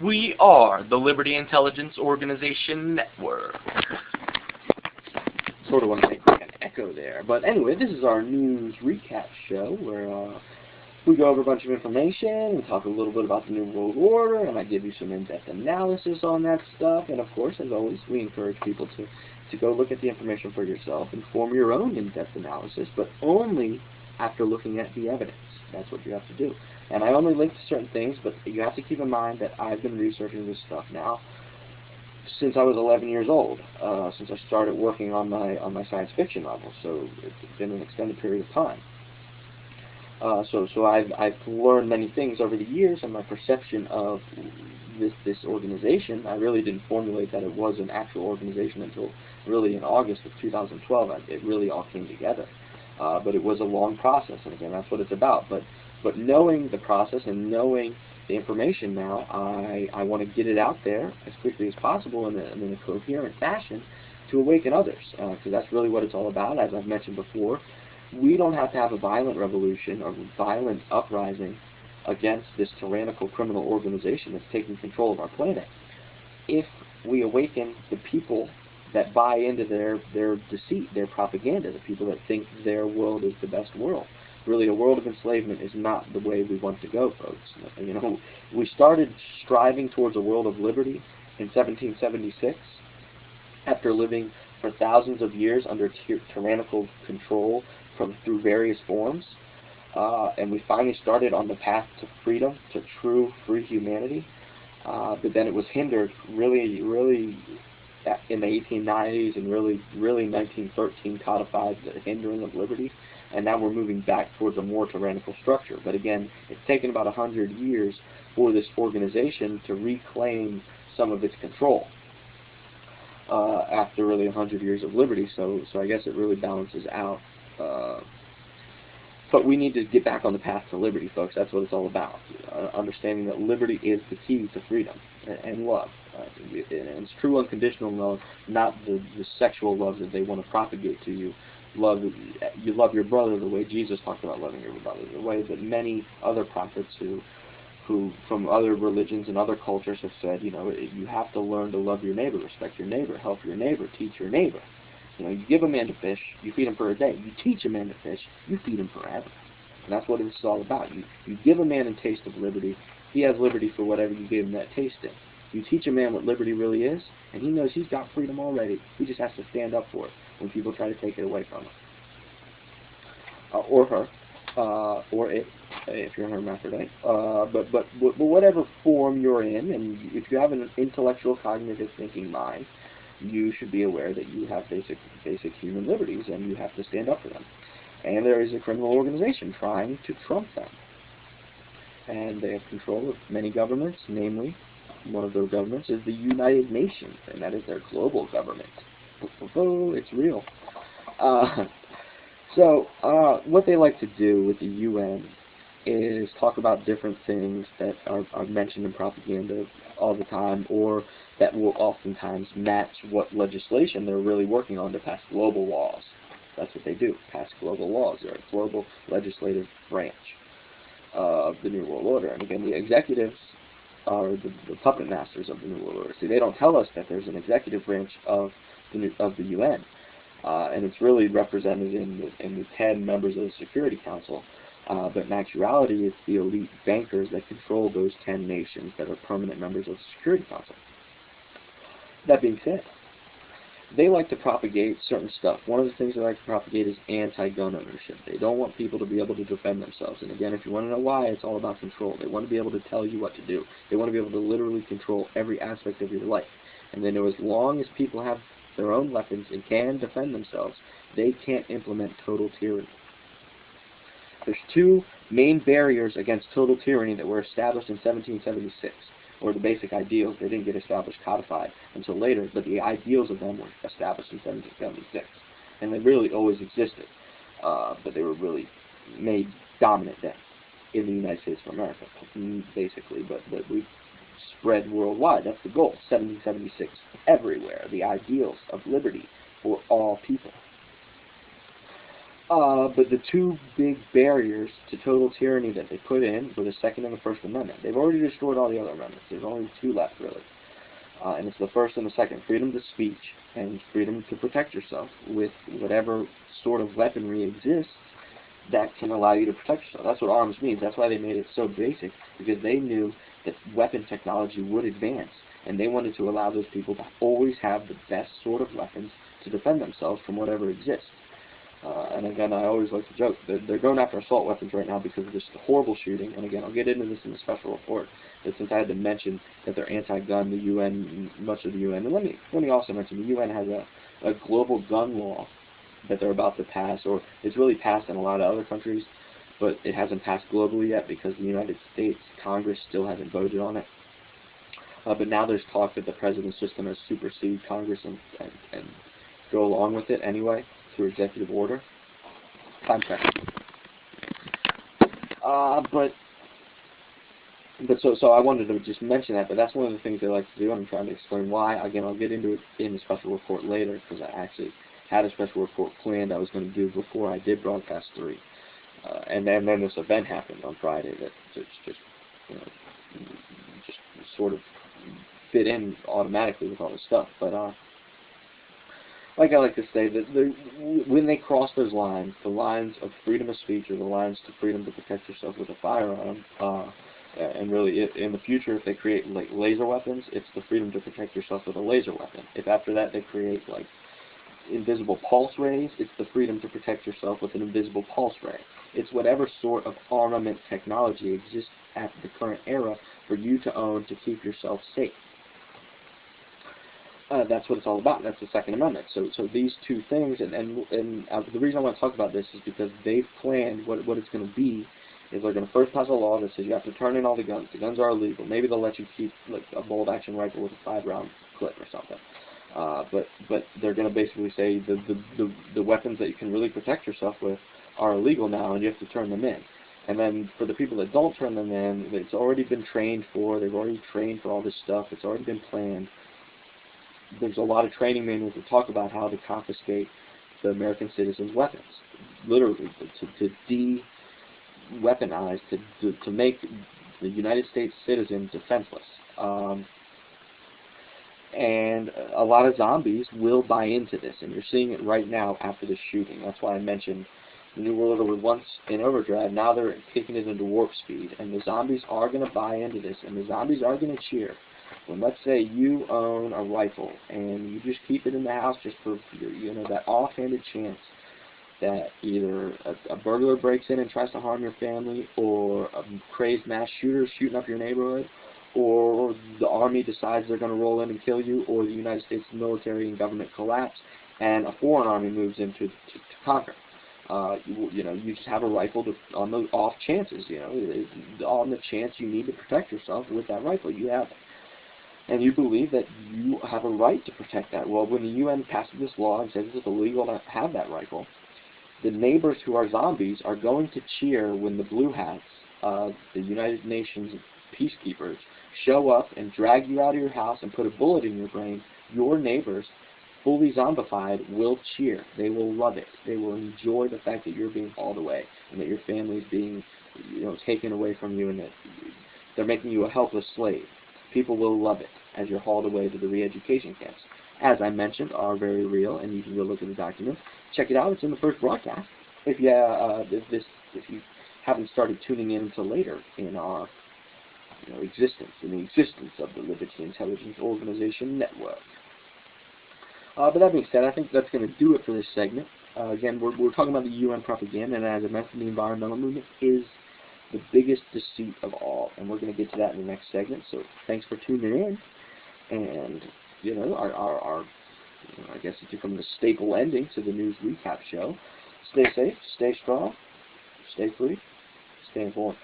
We are the Liberty Intelligence Organization Network. Sort of want to make like an echo there. But anyway, this is our news recap show where we go over a bunch of information and talk a little bit about the New World Order, and I give you some in-depth analysis on that stuff. And of course, as always, we encourage people to go look at the information for yourself and form your own in-depth analysis, but only after looking at the evidence. That's what you have to do. And I only link to certain things, but you have to keep in mind that I've been researching this stuff now since I was 11 years old, since I started working on my science fiction novel. So it's been an extended period of time. So I've learned many things over the years, and my perception of this organization, I really didn't formulate that it was an actual organization until really in August of 2012. It really all came together. But it was a long process, and again, that's what it's about. But knowing the process and knowing the information now, I want to get it out there as quickly as possible in a coherent fashion to awaken others, because that's really what it's all about. As I've mentioned before, we don't have to have a violent revolution or violent uprising against this tyrannical criminal organization that's taking control of our planet. If we awaken the people that buy into their deceit, their propaganda, the people that think their world is the best world. Really, a world of enslavement is not the way we want to go, folks. You know, we started striving towards a world of liberty in 1776 after living for thousands of years under tyrannical control through various forms, and we finally started on the path to freedom, to true free humanity. But then it was hindered really in the 1890s, and really 1913 codified the hindering of liberty, and now we're moving back towards a more tyrannical structure. But again, it's taken about 100 years for this organization to reclaim some of its control after really 100 years of liberty. So I guess it really balances out. But we need to get back on the path to liberty, folks. That's what it's all about. Understanding that liberty is the key to freedom and love. And it's true unconditional love, not the sexual love that they want to propagate to you. You love your brother the way Jesus talked about loving your brother, the way that many other prophets who from other religions and other cultures have said, you know, you have to learn to love your neighbor, respect your neighbor, help your neighbor, teach your neighbor. You know, you give a man to fish, you feed him for a day. You teach a man to fish, you feed him forever. And that's what this is all about. You give a man a taste of liberty, he has liberty for whatever you give him that taste in. You teach a man what liberty really is, and he knows he's got freedom already. He just has to stand up for it when people try to take it away from him. Or her, or it, if you're a hermaphrodite. But whatever form you're in, and if you have an intellectual, cognitive thinking mind, you should be aware that you have basic human liberties, and you have to stand up for them. And there is a criminal organization trying to trump them. And they have control of many governments, namely, one of those governments is the United Nations, and that is their global government. Oh, it's real. So what they like to do with the UN is talk about different things that are mentioned in propaganda all the time, or that will oftentimes match what legislation they're really working on to pass global laws. That's what they do, pass global laws. They're a global legislative branch of the New World Order. And again, the executives are the puppet masters of the New World Order. See, they don't tell us that there's an executive branch of the UN, and it's really represented in the 10 members of the Security Council. But in actuality, it's the elite bankers that control those 10 nations that are permanent members of the Security Council. That being said, they like to propagate certain stuff. One of the things they like to propagate is anti-gun ownership. They don't want people to be able to defend themselves. And again, if you want to know why, it's all about control. They want to be able to tell you what to do. They want to be able to literally control every aspect of your life. And they know as long as people have their own weapons and can defend themselves, they can't implement total tyranny. There's two main barriers against total tyranny that were established in 1776. Or the basic ideals. They didn't get established, codified until later, but the ideals of them were established in 1776. And they really always existed, but they were really made dominant then in the United States of America, basically. But we spread worldwide. That's the goal. 1776, everywhere. The ideals of liberty for all people. But the two big barriers to total tyranny that they put in were the Second and the First Amendment. They've already destroyed all the other amendments. There's only two left, really. And it's the first and the second: freedom to speech and freedom to protect yourself with whatever sort of weaponry exists that can allow you to protect yourself. That's what arms means. That's why they made it so basic, because they knew that weapon technology would advance, and they wanted to allow those people to always have the best sort of weapons to defend themselves from whatever exists. And again, I always like to joke that they're going after assault weapons right now because of this horrible shooting. And again, I'll get into this in the special report. But since I had to mention that they're anti-gun, the UN, much of the UN, and let me also mention the UN has a global gun law that they're about to pass, or it's really passed in a lot of other countries, but it hasn't passed globally yet because the United States Congress still hasn't voted on it. But now there's talk that the president's just going to supersede Congress and go along with it anyway through executive order. Time check. So I wanted to just mention that, but that's one of the things they like to do, and I'm trying to explain why. Again, I'll get into it in the special report later, because I actually had a special report planned I was going to do before I did broadcast 3. And then this event happened on Friday that just sort of fit in automatically with all this stuff. But like I like to say, that when they cross those lines, the lines of freedom of speech or the lines to freedom to protect yourself with a firearm, and really in the future, if they create like laser weapons, it's the freedom to protect yourself with a laser weapon. If after that they create like invisible pulse rays, it's the freedom to protect yourself with an invisible pulse ray. It's whatever sort of armament technology exists at the current era for you to own to keep yourself safe. That's what it's all about. That's the Second Amendment. So these two things, and the reason I want to talk about this is because they've planned what it's going to be. Is they're going to first pass a law that says you have to turn in all the guns. The guns are illegal. Maybe they'll let you keep like a bolt-action rifle with a 5-round clip or something. But they're going to basically say the weapons that you can really protect yourself with are illegal now, and you have to turn them in. And then for the people that don't turn them in, it's already been trained for. They've already trained for all this stuff. It's already been planned. There's a lot of training manuals that talk about how to confiscate the American citizens' weapons, literally to de-weaponize, to make the United States citizen defenseless. And a lot of zombies will buy into this, and you're seeing it right now after the shooting. That's why I mentioned the New World Order was once in overdrive. Now they're kicking it into warp speed, and the zombies are going to buy into this, and the zombies are going to cheer. When let's say you own a rifle and you just keep it in the house just for that offhanded chance that either a burglar breaks in and tries to harm your family, or a crazed mass shooter is shooting up your neighborhood, or the army decides they're going to roll in and kill you, or the United States military and government collapse and a foreign army moves in to conquer. You just have a rifle on the off chances. On the chance you need to protect yourself with that rifle, you have it. And you believe that you have a right to protect that. Well, when the UN passes this law and says it's illegal to have that rifle, the neighbors who are zombies are going to cheer when the blue hats, the United Nations peacekeepers, show up and drag you out of your house and put a bullet in your brain. Your neighbors, fully zombified, will cheer. They will love it. They will enjoy the fact that you're being hauled away and that your family is being taken away from you, and that they're making you a helpless slave. People will love it as you're hauled away to the re-education camps. As I mentioned, are very real, and you can go look at the document. Check it out. It's in the first broadcast. If you haven't started tuning in until later in our existence, in the existence of the Liberty Intelligence Organization Network. But that being said, I think that's going to do it for this segment. Again, we're talking about the UN propaganda, and as I mentioned, the environmental movement is the biggest deceit of all, and we're going to get to that in the next segment. So thanks for tuning in, and our I guess it's become the staple ending to the news recap show. Stay safe, stay strong, stay free, stay informed.